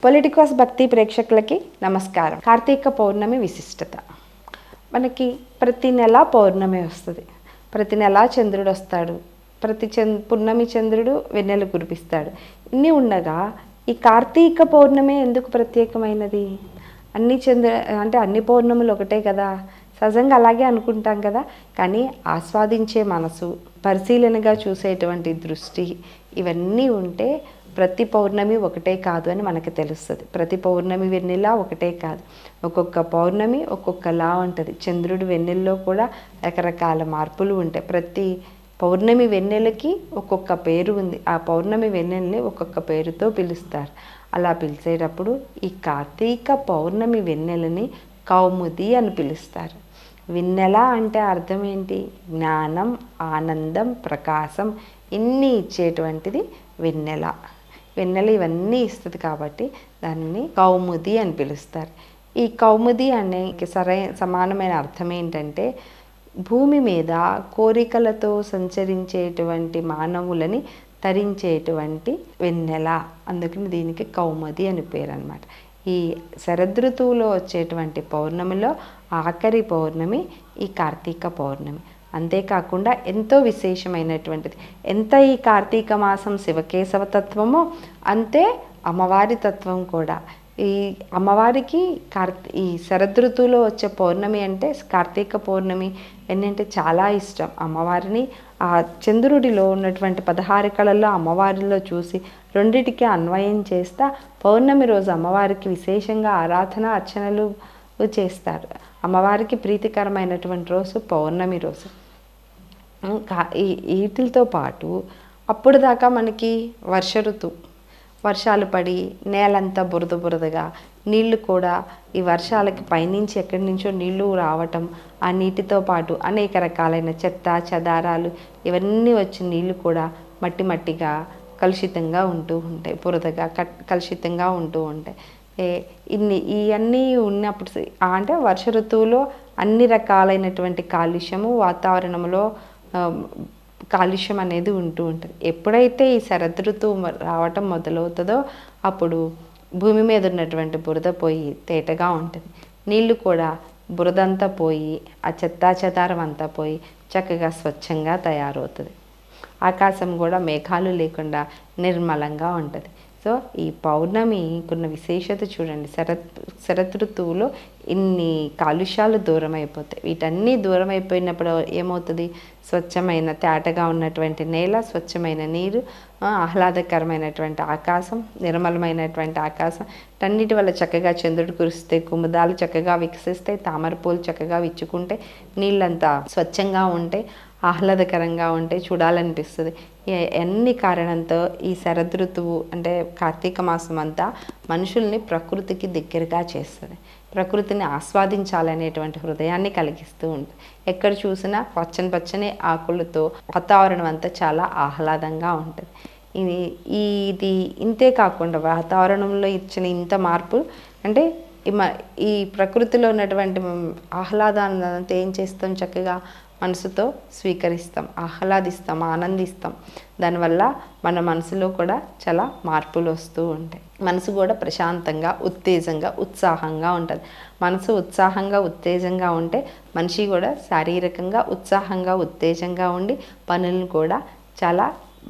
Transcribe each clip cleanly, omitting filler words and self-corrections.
Politicos భక్తి ప్రేక్షకులకి నమస్కారం. కార్తీక పౌర్ణమి విశిష్టత. మనకి ప్రతి నెల పౌర్ణమి వస్తుంది, ప్రతి నెల చంద్రుడు వస్తాడు, పున్నమి చంద్రుడు వెన్నెలు కురిపిస్తాడు. ఇన్ని ఉండగా ఈ కార్తీక పౌర్ణమి ఎందుకు ప్రత్యేకమైనది? అన్ని పౌర్ణములు ఒకటే కదా, సహజంగా అలాగే అనుకుంటాం కదా. కానీ ఆస్వాదించే మనసు, పరిశీలనగా చూసేటువంటి దృష్టి, ఇవన్నీ ఉంటే ప్రతి పౌర్ణమి ఒకటే కాదు అని మనకు తెలుస్తుంది. ప్రతి పౌర్ణమి వెన్నెల ఒకటే కాదు, ఒక్కొక్క పౌర్ణమి ఒక్కొక్కలా ఉంటుంది. చంద్రుడు వెన్నెల్లో కూడా రకరకాల మార్పులు ఉంటాయి. ప్రతి పౌర్ణమి వెన్నెలకి ఒక్కొక్క పేరు ఉంది. ఆ పౌర్ణమి వెన్నెల్ని ఒక్కొక్క పేరుతో పిలుస్తారు. అలా పిలిచేటప్పుడు ఈ కార్తీక పౌర్ణమి వెన్నెలని కౌముది అని పిలుస్తారు. వెన్నెల అంటే అర్థం ఏంటి? జ్ఞానం, ఆనందం, ప్రకాశం ఇన్ని ఇచ్చేటువంటిది వెన్నెల. వెన్నెల ఇవన్నీ ఇస్తుంది కాబట్టి దాన్ని కౌముది అని పిలుస్తారు. ఈ కౌముది అనే సమానమైన అర్థం ఏంటంటే భూమి మీద కోరికలతో సంచరించేటువంటి మానవులని తరించేటువంటి వెన్నెల. అందుకని దీనికి కౌముది అని పేరు అన్నమాట. ఈ శరదృతువులో వచ్చేటువంటి పౌర్ణమిలో ఆఖరి పౌర్ణమి ఈ కార్తీక పౌర్ణమి. అంతేకాకుండా ఎంతో విశేషమైనటువంటిది. ఎంత ఈ కార్తీక మాసం శివకేశవ తత్వమో అంతే అమ్మవారి తత్వం కూడా. ఈ అమ్మవారికి ఈ శరదృతువులో వచ్చే పౌర్ణమి అంటే కార్తీక పౌర్ణమి ఏంటంటే చాలా ఇష్టం. అమ్మవారిని ఆ చంద్రుడిలో ఉన్నటువంటి 16 కళల్లో అమ్మవారిలో చూసి రెండిటికి అన్వయం చేస్తా పౌర్ణమి రోజు అమ్మవారికి విశేషంగా ఆరాధన అర్చనలు చేస్తారు. అమ్మవారికి ప్రీతికరమైనటువంటి రోజు పౌర్ణమి రోజు. వీటితో పాటు అప్పుడు దాకా మనకి వర్షాలు పడి నేలంతా బురదగా, నీళ్లు కూడా ఈ వర్షాలకి పైనుంచి ఎక్కడి నుంచో నీళ్లు రావటం, ఆ నీటితో పాటు అనేక రకాలైన చెత్త చెదారాలు ఇవన్నీ వచ్చి నీళ్లు కూడా మట్టిగా కలుషితంగా ఉంటూ ఉంటాయి, బురదగా కలుషితంగా ఉంటూ ఉంటాయి. ఇవన్నీ ఉన్నప్పుడు అంటే వర్ష ఋతువులో అన్ని రకాలైనటువంటి కాలుష్యము వాతావరణంలో కాలుష్యం అనేది ఉంటూ ఉంటుంది. ఎప్పుడైతే ఈ శరదృతువు రావటం మొదలవుతుందో అప్పుడు భూమి మీద ఉన్నటువంటి బురద పోయి తేటగా ఉంటుంది. నీళ్లు కూడా బురదంతా పోయి ఆ చెదారం అంతా పోయి చక్కగా స్వచ్ఛంగా తయారవుతుంది. ఆకాశం కూడా మేఘాలు లేకుండా నిర్మలంగా ఉంటుంది. సో ఈ పౌర్ణమికున్న విశేషత చూడండి. శరదృతువులో ఇన్ని కాలుష్యాలు దూరం అయిపోతాయి. వీటన్నీ దూరం అయిపోయినప్పుడు ఏమవుతుంది? స్వచ్ఛమైన తేటగా ఉన్నటువంటి నేల, స్వచ్ఛమైన నీరు, ఆహ్లాదకరమైనటువంటి ఆకాశం, నిర్మలమైనటువంటి ఆకాశం, అన్నిటి వల్ల చక్కగా చంద్రుడు కురిస్తే కుముదాలు చక్కగా వికసిస్తాయి, తామర పూలు చక్కగా విచ్చుకుంటే, నీళ్ళంతా స్వచ్ఛంగా ఉంటాయి, ఆహ్లాదకరంగా ఉంటే చూడాలనిపిస్తుంది. ఎన్ని కారణంతో ఈ శరదృతువు అంటే కార్తీక మాసం అంతా మనుషుల్ని ప్రకృతికి దగ్గరగా చేస్తుంది. ప్రకృతిని ఆస్వాదించాలనేటువంటి హృదయాన్ని కలిగిస్తూ ఉంటుంది. ఎక్కడ చూసినా పచ్చని ఆకులతో వాతావరణం అంతా చాలా ఆహ్లాదంగా ఉంటుంది. ఇది ఇంతే కాకుండా వాతావరణంలో ఇచ్చిన ఇంత మార్పు అంటే ఈ ప్రకృతిలో ఉన్నటువంటి ఆహ్లాదాన్ని అంతా ఏం చేస్తాం? చక్కగా మనసుతో స్వీకరిస్తాం, ఆహ్లాదిస్తాం, ఆనందిస్తాం. దానివల్ల మన మనసులో కూడా చాలా మార్పులు వస్తూ ఉంటాయి. మనసు కూడా ప్రశాంతంగా, ఉత్తేజంగా, ఉత్సాహంగా ఉంటుంది. మనసు ఉత్సాహంగా, ఉత్తేజంగా ఉంటే మనిషి కూడా శారీరకంగా ఉత్సాహంగా, ఉత్తేజంగా ఉండి పనులను కూడా చాలా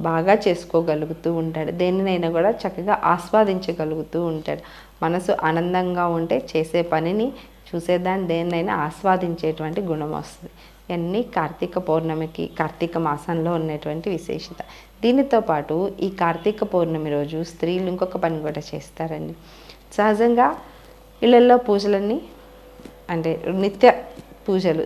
బాగా చేసుకోగలుగుతూ ఉంటాడు. దేనినైనా కూడా చక్కగా ఆస్వాదించగలుగుతూ ఉంటాడు. మనసు ఆనందంగా ఉంటే చేసే పనిని, చూసేదాన్ని దేన్నైనా ఆస్వాదించేటువంటి గుణం వస్తుంది. ఇవన్నీ కార్తీక పౌర్ణమికి, కార్తీక మాసంలో ఉన్నటువంటి విశేషత. దీనితో పాటు ఈ కార్తీక పౌర్ణమి రోజు స్త్రీలు ఇంకొక పని కూడా చేస్తారండి. సహజంగా ఇళ్ళల్లో పూజలన్నీ అంటే నిత్య పూజలు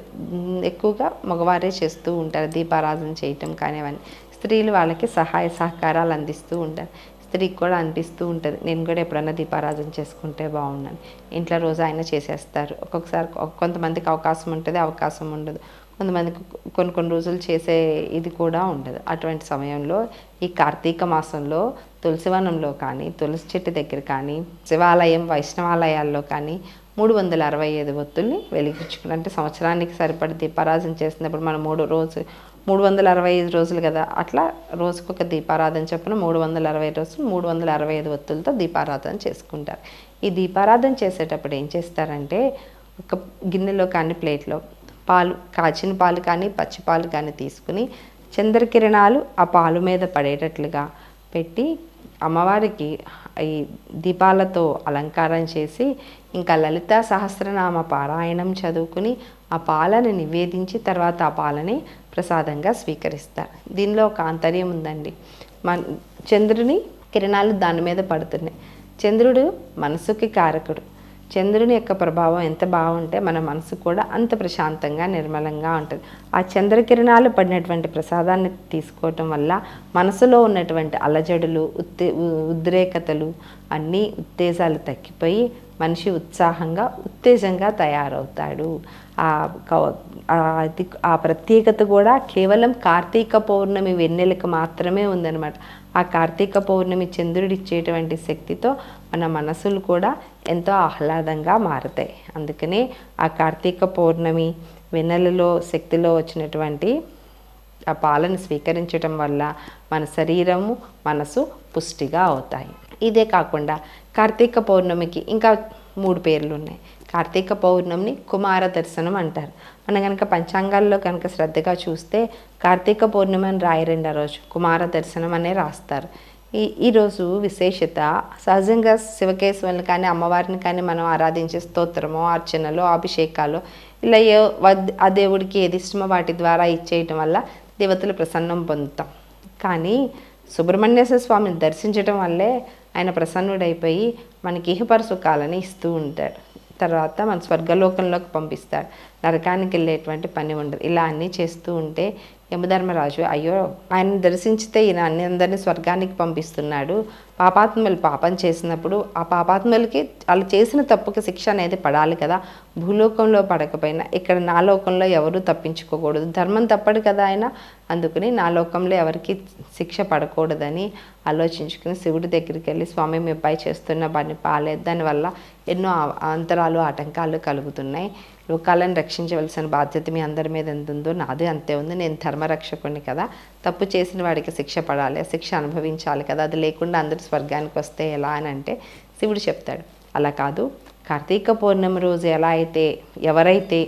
ఎక్కువగా మగవారే చేస్తూ ఉంటారు. దీపారాధన చేయటం కానివ్వండి. స్త్రీలు వాళ్ళకి సహాయ సహకారాలు అందిస్తూ ఉంటారు. స్త్రీకి కూడా అనిపిస్తూ ఉంటుంది, నేను కూడా ఎప్పుడన్నా దీపారాధన చేసుకుంటే బాగున్నాను. ఇంట్లో రోజు ఆయన చేసేస్తారు. ఒక్కొక్కసారి కొంతమందికి అవకాశం ఉంటుంది, అవకాశం ఉండదు. కొంతమందికి కొన్ని రోజులు చేసే ఇది కూడా ఉండదు. అటువంటి సమయంలో ఈ కార్తీక మాసంలో తులసివనంలో కానీ, తులసి చెట్టు దగ్గర కానీ, శివాలయం వైష్ణవాలయాల్లో కానీ 365 ఒత్తుల్ని వెలిగించుకుని, అంటే సంవత్సరానికి సరిపడి దీపారాధన చేసినప్పుడు మనం 365 రోజులు కదా, అట్లా రోజుకొక దీపారాధన చొప్పున 360 రోజులు 365 ఒత్తులతో దీపారాధన చేసుకుంటారు. ఈ దీపారాధన చేసేటప్పుడు ఏం చేస్తారంటే, ఒక గిన్నెలో కానీ ప్లేట్లో పాలు, కాచిన పాలు కానీ పచ్చి పాలు కానీ తీసుకుని చంద్రకిరణాలు ఆ పాలు మీద పడేటట్లుగా పెట్టి అమ్మవారికి ఈ దీపాలతో అలంకారం చేసి, ఇంకా లలితా సహస్రనామ పారాయణం చదువుకుని ఆ పాలను నివేదించి తర్వాత ఆ పాలని ప్రసాదంగా స్వీకరిస్తారు. దీనిలో ఒక ఆంతర్యం ఉందండి. చంద్రుని కిరణాలు దాని మీద పడుతున్నాయి. చంద్రుడు మనసుకి కారకుడు. చంద్రుని యొక్క ప్రభావం ఎంత బాగుంటే మన మనసు కూడా అంత ప్రశాంతంగా నిర్మలంగా ఉంటుంది. ఆ చంద్రకిరణాలు పడినటువంటి ప్రసాదాన్ని తీసుకోవటం వల్ల మనసులో ఉన్నటువంటి అలజడులు, ఉద్రేకతలు అన్నీ ఉత్తేజాలు తగ్గిపోయి మనిషి ఉత్సాహంగా ఉత్తేజంగా తయారవుతాడు. ఆ ప్రత్యేకత కూడా కేవలం కార్తీక పౌర్ణమి వెన్నెలకు మాత్రమే ఉందన్నమాట. ఆ కార్తీక పౌర్ణమి చంద్రుడు ఇచ్చేటువంటి శక్తితో మన మనసులు కూడా ఎంతో ఆహ్లాదంగా మారుతాయి. అందుకనే ఆ కార్తీక పౌర్ణమి వెన్నెలలో శక్తిలో వచ్చినటువంటి ఆ పాలను స్వీకరించడం వల్ల మన శరీరము, మనసు పుష్టిగా అవుతాయి. ఇదే కాకుండా కార్తీక పౌర్ణమికి ఇంకా 3 పేర్లు ఉన్నాయి. కార్తీక పౌర్ణమిని కుమార దర్శనం అంటారు. మనం కనుక పంచాంగాల్లో కనుక శ్రద్ధగా చూస్తే కార్తీక పౌర్ణమి అని రాయరండి, ఆ రోజు కుమార దర్శనం అనే రాస్తారు. ఈరోజు విశేషత సహజంగా శివకేశవులను కానీ అమ్మవారిని కానీ మనం ఆరాధించే స్తోత్రమో, అర్చనలో, అభిషేకాలు ఇలా ఆ దేవుడికి ఏది ఇష్టమో వాటి ద్వారా ఇచ్చేయటం వల్ల దేవతలు ప్రసన్నం పొందుతాం. కానీ సుబ్రహ్మణ్యేశ్వర స్వామిని దర్శించడం వల్లే ఆయన ప్రసన్నుడైపోయి మనకి ఇహపర సుఖాలని ఇస్తూ ఉంటాడు. తర్వాత మన స్వర్గలోకంలోకి పంపిస్తాడు. నరకానికి వెళ్ళేటువంటి పని ఉండదు. ఇలా అన్నీ చేస్తూ ఉంటే యమధర్మరాజు, అయ్యో ఆయన దర్శించితే ఈయన అందరినీ స్వర్గానికి పంపిస్తున్నాడు, పాపాత్మలు పాపం చేసినప్పుడు ఆ పాపాత్మలకి వాళ్ళు చేసిన తప్పుకి శిక్ష అనేది పడాలి కదా, భూలోకంలో పడకపోయినా ఇక్కడ నా లోకంలో ఎవరూ తప్పించుకోకూడదు, ధర్మం తప్పడు కదా ఆయన, అందుకని నా లోకంలో ఎవరికి శిక్ష పడకూడదని ఆలోచించుకుని శివుడి దగ్గరికి వెళ్ళి, స్వామి మీ అబ్బాయి చేస్తున్న పని పాలేదు, దానివల్ల ఎన్నో అంతరాలు ఆటంకాలు కలుగుతున్నాయి, లోకాలను రక్షించవలసిన బాధ్యత మీ అందరి మీద ఎంత ఉందో నాదే అంతే ఉంది, నేను ధర్మరక్షకుని కదా, తప్పు చేసిన వాడికి శిక్ష పడాలి, శిక్ష అనుభవించాలి కదా, అది లేకుండా అందరు స్వర్గానికి వస్తే ఎలా అని అంటే శివుడు చెప్తాడు, అలా కాదు, కార్తీక పౌర్ణమి రోజు ఎలా అయితే ఎవరైతే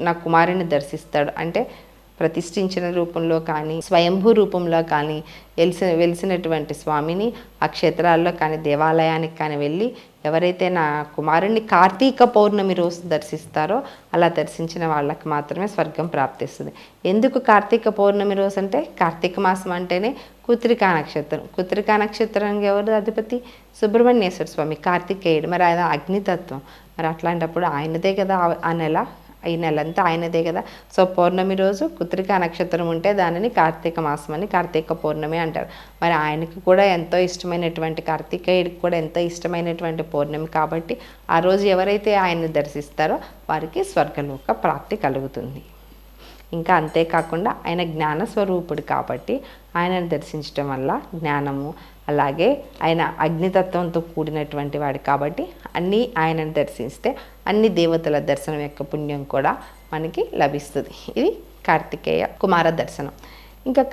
నా కుమారుని దర్శిస్తాడు అంటే ప్రతిష్ఠించిన రూపంలో కానీ స్వయంభూ రూపంలో కానీ వెలిసినటువంటి స్వామిని ఆ క్షేత్రాల్లో కానీ దేవాలయానికి కానీ వెళ్ళి ఎవరైతే నా కుమారుణ్ణి కార్తీక పౌర్ణమి రోజు దర్శిస్తారో అలా దర్శించిన వాళ్ళకి మాత్రమే స్వర్గం ప్రాప్తిస్తుంది. ఎందుకు కార్తీక పౌర్ణమి రోజు అంటే, కార్తీక మాసం అంటేనే కృత్తికా నక్షత్రం. కృత్తికా నక్షత్రానికి ఎవరు అధిపతి? సుబ్రహ్మణ్యేశ్వర స్వామి, కార్తికేయుడు. మరి ఆయన అగ్నితత్వం. మరి అట్లాంటప్పుడు ఆయనదే కదా ఆ నెల, ఈ నెలంతా ఆయనదే కదా. సో పౌర్ణమి రోజు కృత్తికా నక్షత్రం ఉంటే దానిని కార్తీక మాసం అని, కార్తీక పౌర్ణమి అంటారు. మరి ఆయనకు కూడా ఎంతో ఇష్టమైనటువంటి, కార్తికేయుడికి కూడా ఎంతో ఇష్టమైనటువంటి పౌర్ణమి కాబట్టి ఆ రోజు ఎవరైతే ఆయన్ని దర్శిస్తారో వారికి స్వర్గలోక ప్రాప్తి కలుగుతుంది. ఇంకా అంతేకాకుండా ఆయన జ్ఞానస్వరూపుడు కాబట్టి ఆయనను దర్శించడం వల్ల జ్ఞానము, అలాగే ఆయన అగ్నితత్వంతో కూడినటువంటి వాడు కాబట్టి అన్నీ ఆయనను దర్శిస్తే అన్ని దేవతల దర్శనం యొక్క పుణ్యం కూడా మనకి లభిస్తుంది. ఇది కార్తికేయ కుమార దర్శనం. ఇంకా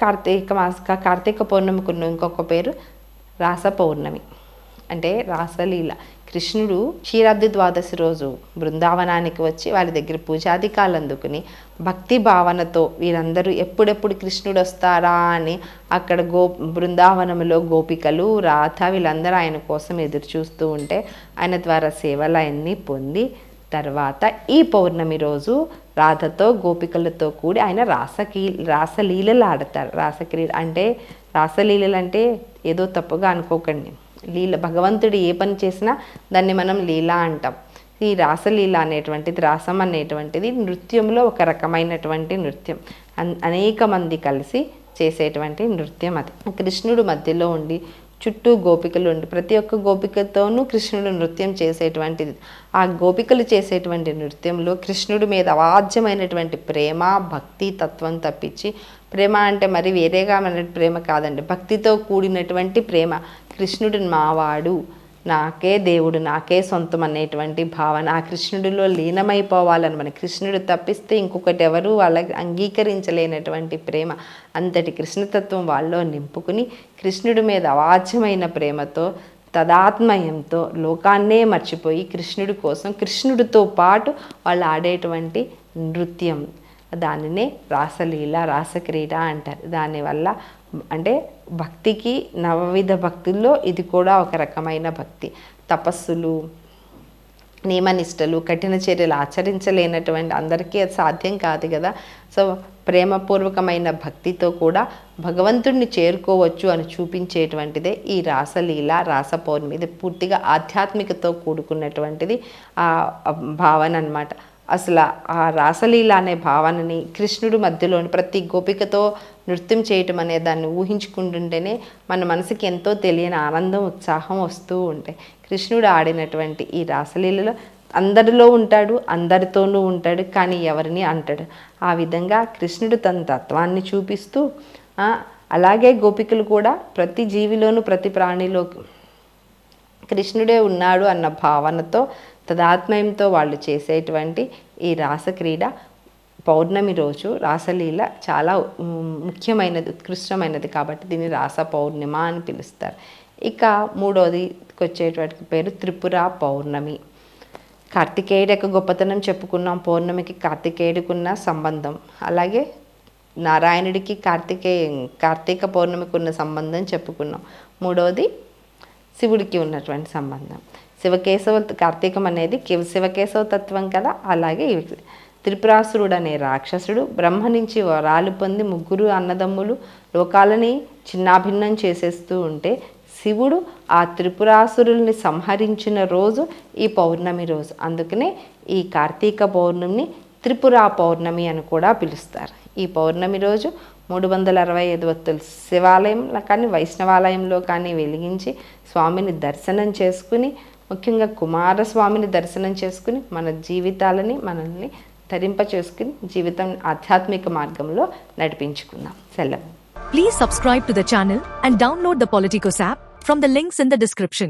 కార్తీక పౌర్ణమికి ఉన్న ఇంకొక పేరు రాస పౌర్ణమి, అంటే రాసలీల. కృష్ణుడు క్షీరాబ్ది ద్వాదశి రోజు బృందావనానికి వచ్చి వాళ్ళ దగ్గర పూజాధికాలు అందుకుని భక్తి భావనతో వీరందరూ ఎప్పుడెప్పుడు కృష్ణుడు వస్తారా అని అక్కడ బృందావనంలో గోపికలు, రాధ వీళ్ళందరూ ఆయన కోసం ఎదురు చూస్తూ ఉంటే ఆయన ద్వారా సేవలు అన్నీ పొంది తర్వాత ఈ పౌర్ణమి రోజు రాధతో గోపికలతో కూడి ఆయన రాసలీలలు ఆడతారు. రాసలీలలు అంటే ఏదో తప్పుగా అనుకోకండి. లీల, భగవంతుడు ఏ పని చేసినా దాన్ని మనం లీల అంటాం. ఈ రాసలీల అనేటువంటిది, రాసం అనేటువంటిది నృత్యంలో ఒక రకమైనటువంటి నృత్యం. అనేక మంది కలిసి చేసేటువంటి నృత్యం అది. కృష్ణుడు మధ్యలో ఉండి చుట్టూ గోపికలు ఉండి ప్రతి ఒక్క గోపికతోనూ కృష్ణుడు నృత్యం చేసేటువంటిది. ఆ గోపికలు చేసేటువంటి నృత్యంలో కృష్ణుడి మీద అవాజ్యమైనటువంటి ప్రేమ, భక్తి తత్వం తప్పించి, ప్రేమ అంటే మరి వేరేగా మన ప్రేమ కాదండి, భక్తితో కూడినటువంటి ప్రేమ. కృష్ణుడు మావాడు, నాకే దేవుడు, నాకే సొంతం అనేటువంటి భావన, ఆ కృష్ణుడిలో లీనమైపోవాలని, మన కృష్ణుడు తప్పిస్తే ఇంకొకటి ఎవరు వాళ్ళకి అంగీకరించలేనటువంటి ప్రేమ, అంతటి కృష్ణతత్వం వాళ్ళలో నింపుకుని కృష్ణుడి మీద అవాచ్యమైన ప్రేమతో తదాత్మయంతో లోకాన్నే మర్చిపోయి కృష్ణుడి కోసం కృష్ణుడితో పాటు వాళ్ళు ఆడేటువంటి నృత్యం, దానినే రాసలీల, రాసక్రీడ అంటారు. దానివల్ల అంటే భక్తికి నవవిధ భక్తుల్లో ఇది కూడా ఒక రకమైన భక్తి. తపస్సులు, నియమనిష్టలు, కఠిన చర్యలు ఆచరించలేనటువంటి అందరికీ అది సాధ్యం కాదు కదా. సో ప్రేమపూర్వకమైన భక్తితో కూడా భగవంతుడిని చేరుకోవచ్చు అని చూపించేటువంటిదే ఈ రాసలీల, రాసపౌర్ణమి. ఇది పూర్తిగా ఆధ్యాత్మికతో కూడుకున్నటువంటిది ఆ భావన అన్నమాట. అసలు ఆ రాసలీల అనే భావనని కృష్ణుడు మధ్యలోని ప్రతి గోపికతో నృత్యం చేయటం అనే దాన్ని ఊహించుకుంటుంటేనే మన మనసుకి ఎంతో తెలియని ఆనందం, ఉత్సాహం వస్తూ ఉంటాయి. కృష్ణుడు ఆడినటువంటి ఈ రాసలీలలో అందరిలో ఉంటాడు, అందరితోనూ ఉంటాడు, కానీ ఎవరిని అంటాడు. ఆ విధంగా కృష్ణుడు తన తత్వాన్ని చూపిస్తూ అలాగే గోపికలు కూడా ప్రతి జీవిలోనూ ప్రతి ప్రాణిలో కృష్ణుడే ఉన్నాడు అన్న భావనతో తదాత్మయంతో వాళ్ళు చేసేటువంటి ఈ రాసక్రీడ పౌర్ణమి రోజు రాసలీల చాలా ముఖ్యమైనది, ఉత్కృష్టమైనది కాబట్టి దీన్ని రాస పౌర్ణిమ అని పిలుస్తారు. ఇక మూడోదికి వచ్చేటువంటి పేరు త్రిపుర పౌర్ణమి. కార్తికేయుడు యొక్క గొప్పతనం చెప్పుకున్నాం, పౌర్ణమికి కార్తికేయుడికున్న సంబంధం, అలాగే నారాయణుడికి కార్తీక పౌర్ణమికి ఉన్న సంబంధం చెప్పుకున్నాం. మూడవది శివుడికి ఉన్నటువంటి సంబంధం. శివకేశవ కార్తీకం అనేది శివకేశవ తత్వం కదా. అలాగే త్రిపురాసురుడు అనే రాక్షసుడు బ్రహ్మ నుంచి వరాలు పొంది ముగ్గురు అన్నదమ్ములు లోకాలని చిన్నాభిన్నం చేసేస్తూ ఉంటే శివుడు ఆ త్రిపురాసురుల్ని సంహరించిన రోజు ఈ పౌర్ణమి రోజు. అందుకనే ఈ కార్తీక పౌర్ణమిని త్రిపుర పౌర్ణమి అని కూడా పిలుస్తారు. ఈ పౌర్ణమి రోజు 365 ఒత్తులు శివాలయంలో కానీ వైష్ణవాలయంలో కానీ వెలిగించి స్వామిని దర్శనం చేసుకుని, ముఖ్యంగా కుమారస్వామిని దర్శనం చేసుకుని మన జీవితాలని మనల్ని తరింప చేసుకుని జీవితం ఆధ్యాత్మిక మార్గంలో నడిపించుకుందాం. సెలవు. Please subscribe to the channel and download the Politicos app from the links in the description.